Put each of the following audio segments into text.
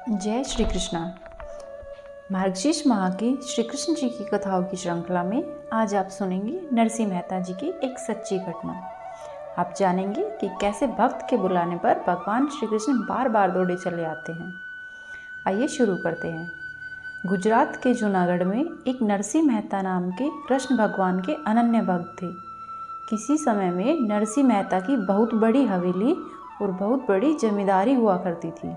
जय श्री कृष्णा। मार्गशीर्ष माह की श्री कृष्ण जी की कथाओं की श्रृंखला में आज आप सुनेंगे नरसिंह मेहता जी की एक सच्ची घटना। आप जानेंगे कि कैसे भक्त के बुलाने पर भगवान श्री कृष्ण बार बार दौड़े चले आते हैं। आइए शुरू करते हैं। गुजरात के जूनागढ़ में एक नरसिंह मेहता नाम के कृष्ण भगवान के अनन्य भक्त थे। किसी समय में नरसिंह मेहता की बहुत बड़ी हवेली और बहुत बड़ी जमींदारी हुआ करती थी।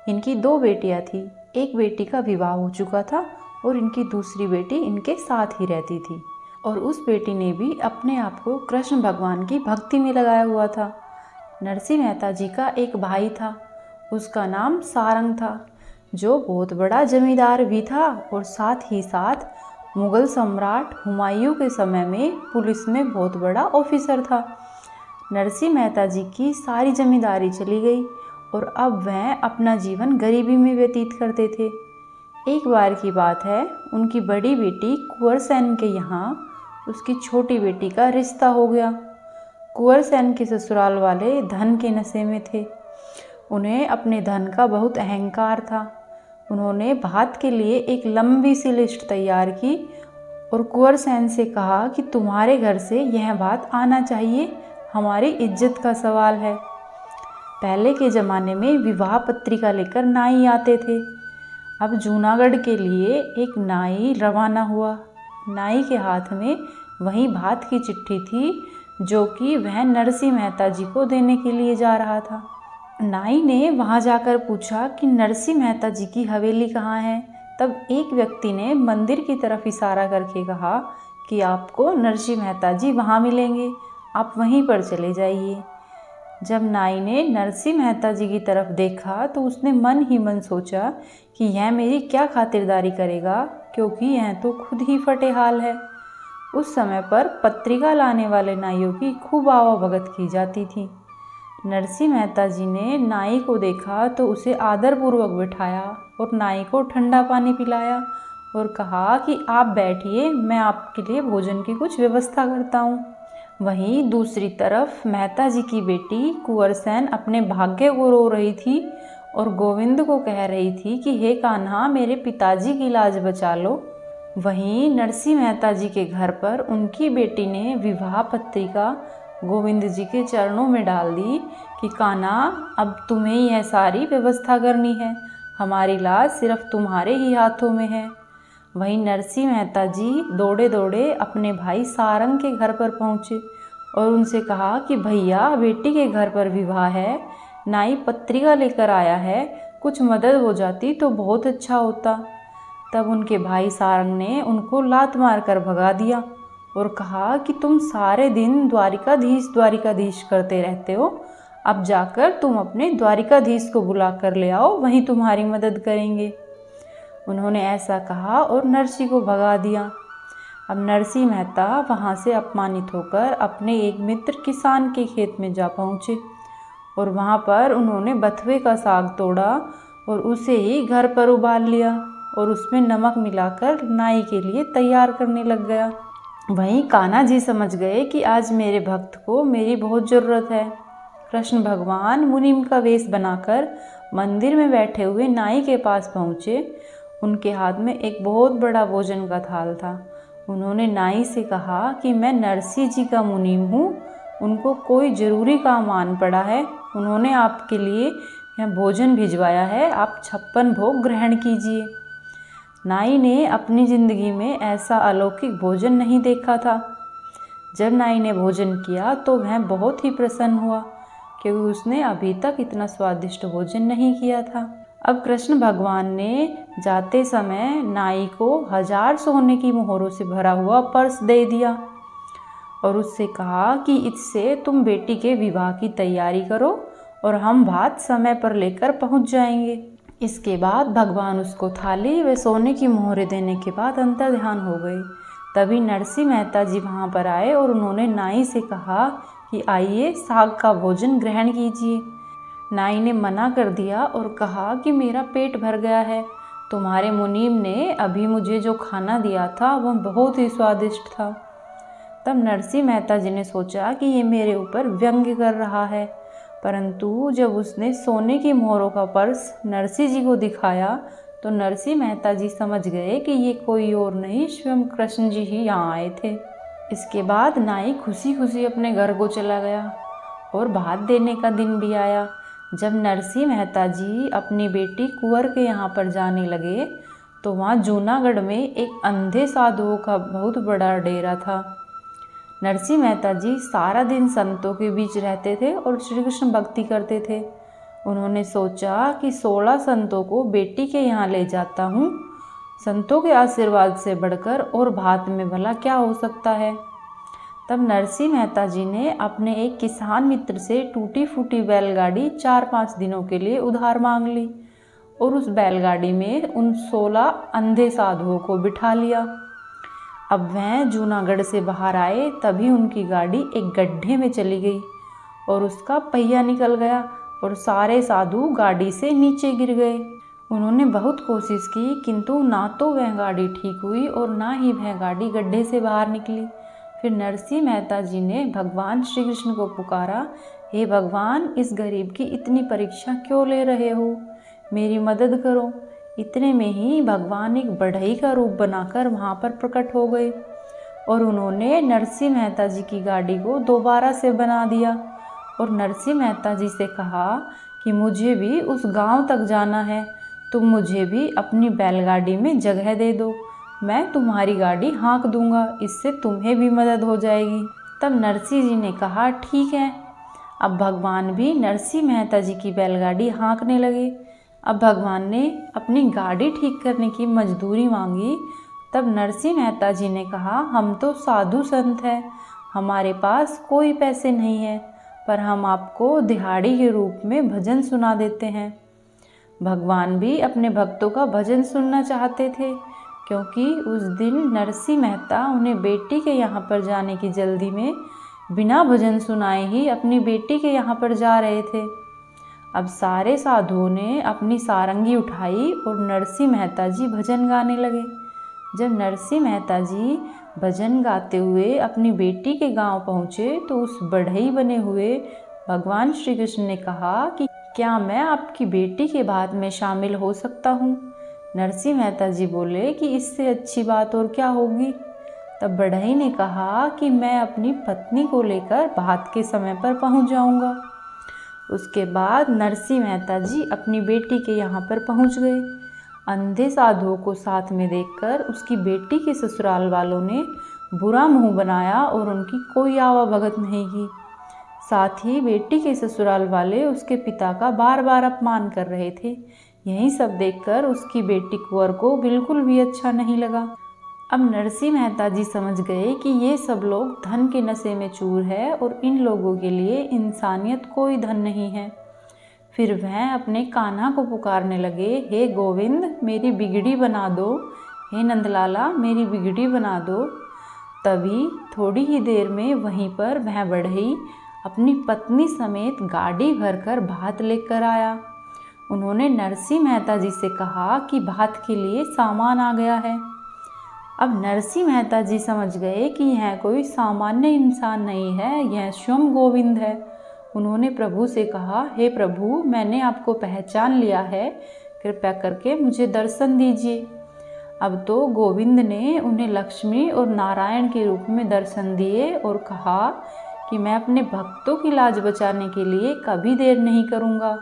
इनकी 2 बेटियां थी। एक बेटी का विवाह हो चुका था और इनकी दूसरी बेटी इनके साथ ही रहती थी और उस बेटी ने भी अपने आप को कृष्ण भगवान की भक्ति में लगाया हुआ था। नरसिंह मेहता जी का एक भाई था, उसका नाम सारंग था, जो बहुत बड़ा जमींदार भी था और साथ ही साथ मुग़ल सम्राट हुमायूं के समय में पुलिस में बहुत बड़ा ऑफिसर था। नरसिंह मेहता जी की सारी जमींदारी चली गई और अब वह अपना जीवन गरीबी में व्यतीत करते थे। एक बार की बात है, उनकी बड़ी बेटी कुंवर सेन के यहाँ उसकी छोटी बेटी का रिश्ता हो गया। कुंवर सेन के ससुराल वाले धन के नशे में थे। उन्हें अपने धन का बहुत अहंकार था। उन्होंने भात के लिए एक लंबी सी लिस्ट तैयार की और कुंवर सेन से कहा कि तुम्हारे घर से यह भात आना चाहिए, हमारी इज्जत का सवाल है। पहले के ज़माने में विवाह पत्रिका लेकर नाई आते थे। अब जूनागढ़ के लिए एक नाई रवाना हुआ। नाई के हाथ में वही भात की चिट्ठी थी जो कि वह नरसिंह मेहता जी को देने के लिए जा रहा था। नाई ने वहां जाकर पूछा कि नरसिंह मेहता जी की हवेली कहाँ है। तब एक व्यक्ति ने मंदिर की तरफ इशारा करके कहा कि आपको नरसिंह मेहता जी वहाँ मिलेंगे, आप वहीं पर चले जाइए। जब नाई ने नरसिंह मेहता जी की तरफ देखा तो उसने मन ही मन सोचा कि यह मेरी क्या खातिरदारी करेगा, क्योंकि यह तो खुद ही फटे हाल है। उस समय पर पत्रिका लाने वाले नाइयों की खूब आवाभगत की जाती थी। नरसिंह मेहता जी ने नाई को देखा तो उसे आदरपूर्वक बिठाया और नाई को ठंडा पानी पिलाया और कहा कि आप बैठिए, मैं आपके लिए भोजन की कुछ व्यवस्था करता हूँ। वहीं दूसरी तरफ मेहता जी की बेटी कुंवर सेन अपने भाग्य को रो रही थी और गोविंद को कह रही थी कि हे कान्हा, मेरे पिताजी की लाज बचा लो। वहीं नरसिंह मेहता जी के घर पर उनकी बेटी ने विवाह पत्रिका गोविंद जी के चरणों में डाल दी कि कान्हा, अब तुम्हें यह सारी व्यवस्था करनी है, हमारी लाज सिर्फ तुम्हारे ही हाथों में है। वहीं नरसिंह मेहता जी दौड़े दौड़े अपने भाई सारंग के घर पर पहुँचे और उनसे कहा कि भैया, बेटी के घर पर विवाह है, नाई पत्रिका लेकर आया है, कुछ मदद हो जाती तो बहुत अच्छा होता। तब उनके भाई सारंग ने उनको लात मार कर भगा दिया और कहा कि तुम सारे दिन द्वारिकाधीश द्वारिकाधीश करते रहते हो, अब जाकर तुम अपने द्वारिकाधीश को बुला कर ले आओ, वहीं तुम्हारी मदद करेंगे। उन्होंने ऐसा कहा और नरसी को भगा दिया। अब नरसिंह मेहता वहाँ से अपमानित होकर अपने एक मित्र किसान के खेत में जा पहुँचे और वहाँ पर उन्होंने बथुए का साग तोड़ा और उसे ही घर पर उबाल लिया और उसमें नमक मिलाकर नाई के लिए तैयार करने लग गया। वहीं कान्हा जी समझ गए कि आज मेरे भक्त को मेरी बहुत ज़रूरत है। कृष्ण भगवान मुनीम का वेश बनाकर मंदिर में बैठे हुए नाई के पास पहुँचे। उनके हाथ में एक बहुत बड़ा भोजन का थाल था। उन्होंने नाई से कहा कि मैं नरसिंह जी का मुनीम हूँ, उनको कोई ज़रूरी काम आन पड़ा है, उन्होंने आपके लिए यह भोजन भिजवाया है, आप 56 भोग ग्रहण कीजिए। नाई ने अपनी ज़िंदगी में ऐसा अलौकिक भोजन नहीं देखा था। जब नाई ने भोजन किया तो वह बहुत ही प्रसन्न हुआ, क्योंकि उसने अभी तक इतना स्वादिष्ट भोजन नहीं किया था। अब कृष्ण भगवान ने जाते समय नाई को 1000 सोने की मोहरों से भरा हुआ पर्स दे दिया और उससे कहा कि इससे तुम बेटी के विवाह की तैयारी करो और हम भात समय पर लेकर पहुंच जाएंगे। इसके बाद भगवान उसको थाली व सोने की मोहरें देने के बाद अंतर्ध्यान हो गए। तभी नरसिंह मेहता जी वहाँ पर आए और उन्होंने नाई से कहा कि आइए, साग का भोजन ग्रहण कीजिए। नाई ने मना कर दिया और कहा कि मेरा पेट भर गया है, तुम्हारे मुनीम ने अभी मुझे जो खाना दिया था वह बहुत ही स्वादिष्ट था। तब नरसिंह मेहता जी ने सोचा कि ये मेरे ऊपर व्यंग्य कर रहा है। परंतु जब उसने सोने की मोहरों का पर्स नरसी जी को दिखाया तो नरसी मेहता जी समझ गए कि ये कोई और नहीं, स्वयं कृष्ण जी ही यहाँ आए थे। इसके बाद नाई खुशी खुशी अपने घर को चला गया और भात देने का दिन भी आया। जब नरसी मेहता जी अपनी बेटी कुंवर के यहाँ पर जाने लगे तो वहाँ जूनागढ़ में एक अंधे साधुओं का बहुत बड़ा डेरा था। नरसी मेहता जी सारा दिन संतों के बीच रहते थे और श्री कृष्ण भक्ति करते थे। उन्होंने सोचा कि 16 संतों को बेटी के यहाँ ले जाता हूँ, संतों के आशीर्वाद से बढ़कर और भात में भला क्या हो सकता है। तब नरसी मेहता जी ने अपने एक किसान मित्र से टूटी फूटी बैलगाड़ी 4-5 दिनों के लिए उधार मांग ली और उस बैलगाड़ी में उन 16 अंधे साधुओं को बिठा लिया। अब वह जूनागढ़ से बाहर आए तभी उनकी गाड़ी एक गड्ढे में चली गई और उसका पहिया निकल गया और सारे साधु गाड़ी से नीचे गिर गए। उन्होंने बहुत कोशिश की किंतु ना तो वह गाड़ी ठीक हुई और ना ही वह गाड़ी गड्ढे से बाहर निकली। फिर नरसी मेहता जी ने भगवान श्री कृष्ण को पुकारा, हे भगवान, इस गरीब की इतनी परीक्षा क्यों ले रहे हो, मेरी मदद करो। इतने में ही भगवान एक बढ़ई का रूप बनाकर वहाँ पर प्रकट हो गए और उन्होंने नरसी मेहता जी की गाड़ी को दोबारा से बना दिया और नरसी मेहता जी से कहा कि मुझे भी उस गांव तक जाना है, तुम मुझे भी अपनी बैलगाड़ी में जगह दे दो, मैं तुम्हारी गाड़ी हाँक दूंगा, इससे तुम्हें भी मदद हो जाएगी। तब नरसी जी ने कहा ठीक है। अब भगवान भी नरसी मेहता जी की बैलगाड़ी हाँकने लगे। अब भगवान ने अपनी गाड़ी ठीक करने की मजदूरी मांगी। तब नरसी मेहता जी ने कहा, हम तो साधु संत हैं, हमारे पास कोई पैसे नहीं है, पर हम आपको दिहाड़ी के रूप में भजन सुना देते हैं। भगवान भी अपने भक्तों का भजन सुनना चाहते थे क्योंकि उस दिन नरसी मेहता उन्हें बेटी के यहाँ पर जाने की जल्दी में बिना भजन सुनाए ही अपनी बेटी के यहाँ पर जा रहे थे। अब सारे साधुओं ने अपनी सारंगी उठाई और नरसी मेहता जी भजन गाने लगे। जब नरसी मेहता जी भजन गाते हुए अपनी बेटी के गांव पहुँचे तो उस बढ़ई बने हुए भगवान श्री कृष्ण ने कहा कि क्या मैं आपकी बेटी के भात में शामिल हो सकता हूँ। नरसी मेहता जी बोले कि इससे अच्छी बात और क्या होगी। तब बढ़ई ने कहा कि मैं अपनी पत्नी को लेकर भात के समय पर पहुँच जाऊँगा। उसके बाद नरसी मेहता जी अपनी बेटी के यहाँ पर पहुँच गए। अंधे साधुओं को साथ में देखकर उसकी बेटी के ससुराल वालों ने बुरा मुंह बनाया और उनकी कोई आवाभगत नहीं की। साथ ही बेटी के ससुराल वाले उसके पिता का बार बार अपमान कर रहे थे। यही सब देखकर उसकी बेटी कुंवर को बिल्कुल भी अच्छा नहीं लगा। अब नरसी मेहता जी समझ गए कि ये सब लोग धन के नशे में चूर है और इन लोगों के लिए इंसानियत कोई धन नहीं है। फिर वह अपने कान्हा को पुकारने लगे, हे गोविंद, मेरी बिगड़ी बना दो, हे नंदलाला, मेरी बिगड़ी बना दो। तभी थोड़ी ही देर में वहीं पर वह बढ़ई अपनी पत्नी समेत गाड़ी भरकर भात लेकर आया। उन्होंने नरसी मेहता जी से कहा कि भात के लिए सामान आ गया है। अब नरसी मेहता जी समझ गए कि यह कोई सामान्य इंसान नहीं है, यह स्वयं गोविंद है। उन्होंने प्रभु से कहा, हे प्रभु, मैंने आपको पहचान लिया है, कृपया करके मुझे दर्शन दीजिए। अब तो गोविंद ने उन्हें लक्ष्मी और नारायण के रूप में दर्शन दिए और कहा कि मैं अपने भक्तों की लाज बचाने के लिए कभी देर नहीं करूँगा।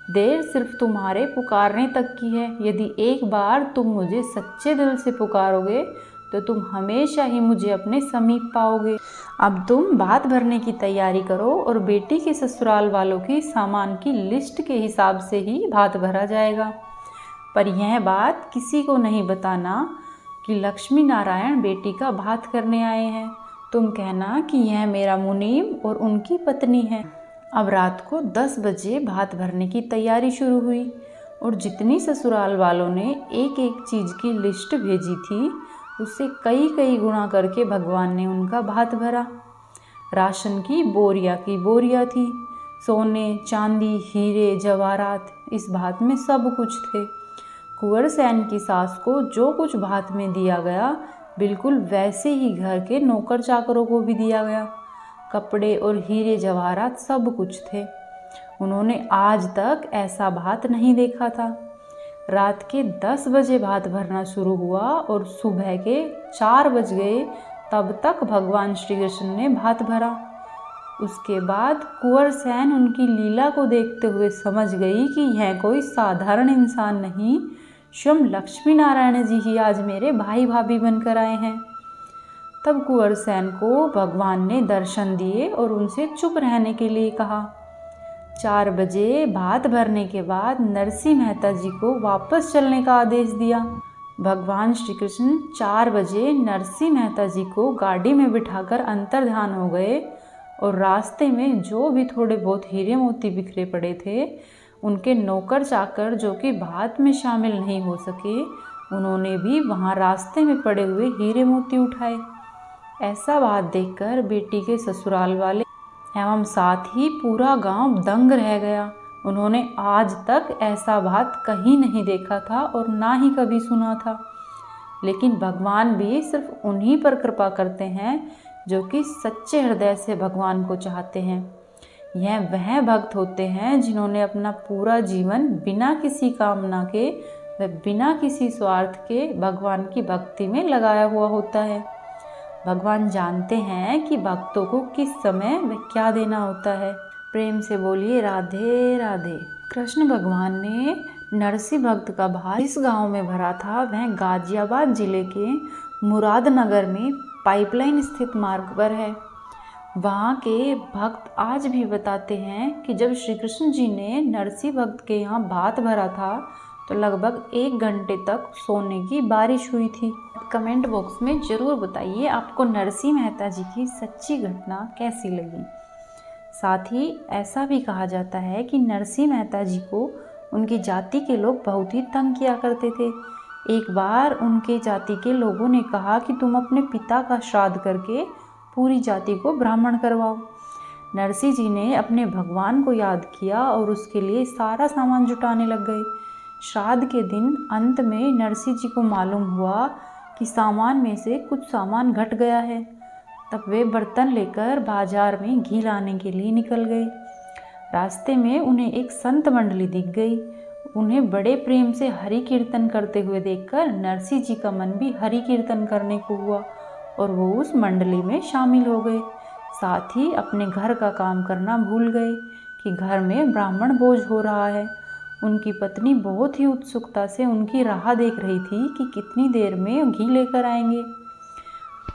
देर सिर्फ तुम्हारे पुकारने तक की है। यदि एक बार तुम मुझे सच्चे दिल से पुकारोगे तो तुम हमेशा ही मुझे अपने समीप पाओगे। अब तुम भात भरने की तैयारी करो और बेटी के ससुराल वालों की सामान की लिस्ट के हिसाब से ही भात भरा जाएगा। पर यह बात किसी को नहीं बताना कि लक्ष्मी नारायण बेटी का भात करने आए हैं। तुम कहना कि यह मेरा मुनीम और उनकी पत्नी है। अब रात को 10 बजे भात भरने की तैयारी शुरू हुई और जितनी ससुराल वालों ने एक एक चीज़ की लिस्ट भेजी थी उससे कई गुना करके भगवान ने उनका भात भरा। राशन की बोरियां थी, सोने चांदी हीरे जवाहरात इस भात में सब कुछ थे। कुंवर सेन की सास को जो कुछ भात में दिया गया बिल्कुल वैसे ही घर के नौकर चाकरों को भी दिया गया। कपड़े और हीरे जवाहरात सब कुछ थे। उन्होंने आज तक ऐसा भात नहीं देखा था। रात के 10 बजे भात भरना शुरू हुआ और सुबह के 4 बज गए तब तक भगवान श्री कृष्ण ने भात भरा। उसके बाद कुंवर सेन उनकी लीला को देखते हुए समझ गई कि यह कोई साधारण इंसान नहीं, स्वयं लक्ष्मी नारायण जी ही आज मेरे भाई भाभी बनकर आए हैं। तब कुंवर सेन को भगवान ने दर्शन दिए और उनसे चुप रहने के लिए कहा। 4 बजे भात भरने के बाद नरसिंह मेहता जी को वापस चलने का आदेश दिया। भगवान श्री कृष्ण 4 बजे नरसिंह मेहता जी को गाड़ी में बिठाकर अंतर्ध्यान हो गए और रास्ते में जो भी थोड़े बहुत हीरे मोती बिखरे पड़े थे, उनके नौकर चाकर जो कि भात में शामिल नहीं हो सके, उन्होंने भी वहाँ रास्ते में पड़े हुए हीरे मोती उठाए। ऐसा बात देखकर बेटी के ससुराल वाले एवं साथ ही पूरा गांव दंग रह गया। उन्होंने आज तक ऐसा बात कहीं नहीं देखा था और ना ही कभी सुना था। लेकिन भगवान भी सिर्फ उन्हीं पर कृपा करते हैं जो कि सच्चे हृदय से भगवान को चाहते हैं। यह वह भक्त होते हैं जिन्होंने अपना पूरा जीवन बिना किसी कामना के व बिना किसी स्वार्थ के भगवान की भक्ति में लगाया हुआ होता है। भगवान जानते हैं कि भक्तों को किस समय व क्या देना होता है। प्रेम से बोलिए राधे राधे। कृष्ण भगवान ने नरसिंह भक्त का भात इस गांव में भरा था, वह गाजियाबाद जिले के मुरादनगर में पाइपलाइन स्थित मार्ग पर है। वहाँ के भक्त आज भी बताते हैं कि जब श्री कृष्ण जी ने नरसिंह भक्त के यहाँ भात भरा था तो लगभग 1 घंटे तक सोने की बारिश हुई थी। कमेंट बॉक्स में ज़रूर बताइए आपको नरसिंह मेहता जी की सच्ची घटना कैसी लगी। साथ ही ऐसा भी कहा जाता है कि नरसिंह मेहता जी को उनकी जाति के लोग बहुत ही तंग किया करते थे। एक बार उनके जाति के लोगों ने कहा कि तुम अपने पिता का श्राद्ध करके पूरी जाति को ब्राह्मण करवाओ। नरसिंह जी ने अपने भगवान को याद किया और उसके लिए सारा सामान जुटाने लग गए। श्राद्ध के दिन अंत में नरसिंह जी को मालूम हुआ कि सामान में से कुछ सामान घट गया है। तब वे बर्तन लेकर बाजार में घी लाने के लिए निकल गए। रास्ते में उन्हें एक संत मंडली दिख गई। उन्हें बड़े प्रेम से हरि कीर्तन करते हुए देखकर नरसिंह जी का मन भी हरि कीर्तन करने को हुआ और वो उस मंडली में शामिल हो गए। साथ ही अपने घर का काम करना भूल गए कि घर में ब्राह्मण भोज हो रहा है। उनकी पत्नी बहुत ही उत्सुकता से उनकी राह देख रही थी कि कितनी देर में घी लेकर आएंगे।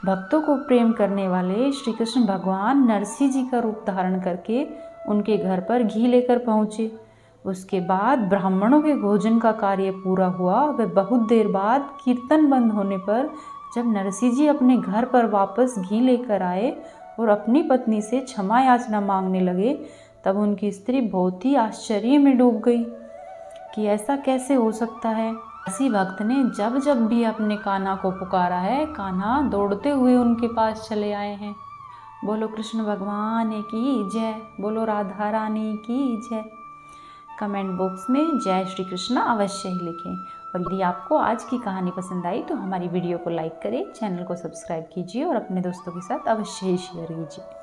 भक्तों को प्रेम करने वाले श्री कृष्ण भगवान नरसिंह जी का रूप धारण करके उनके घर पर घी लेकर पहुँचे। उसके बाद ब्राह्मणों के भोजन का कार्य पूरा हुआ। व बहुत देर बाद कीर्तन बंद होने पर जब नरसिंह जी अपने घर पर वापस घी लेकर आए और अपनी पत्नी से क्षमा याचना मांगने लगे, तब उनकी स्त्री बहुत ही आश्चर्य में डूब गई कि ऐसा कैसे हो सकता है। नरसिंह भक्त ने जब जब भी अपने कान्हा को पुकारा है, कान्हा दौड़ते हुए उनके पास चले आए हैं। बोलो कृष्ण भगवान की जय, बोलो राधा रानी की जय। कमेंट बॉक्स में जय श्री कृष्ण अवश्य ही लिखें। और यदि आपको आज की कहानी पसंद आई तो हमारी वीडियो को लाइक करें, चैनल को सब्सक्राइब कीजिए और अपने दोस्तों के साथ अवश्य ही शेयर कीजिए।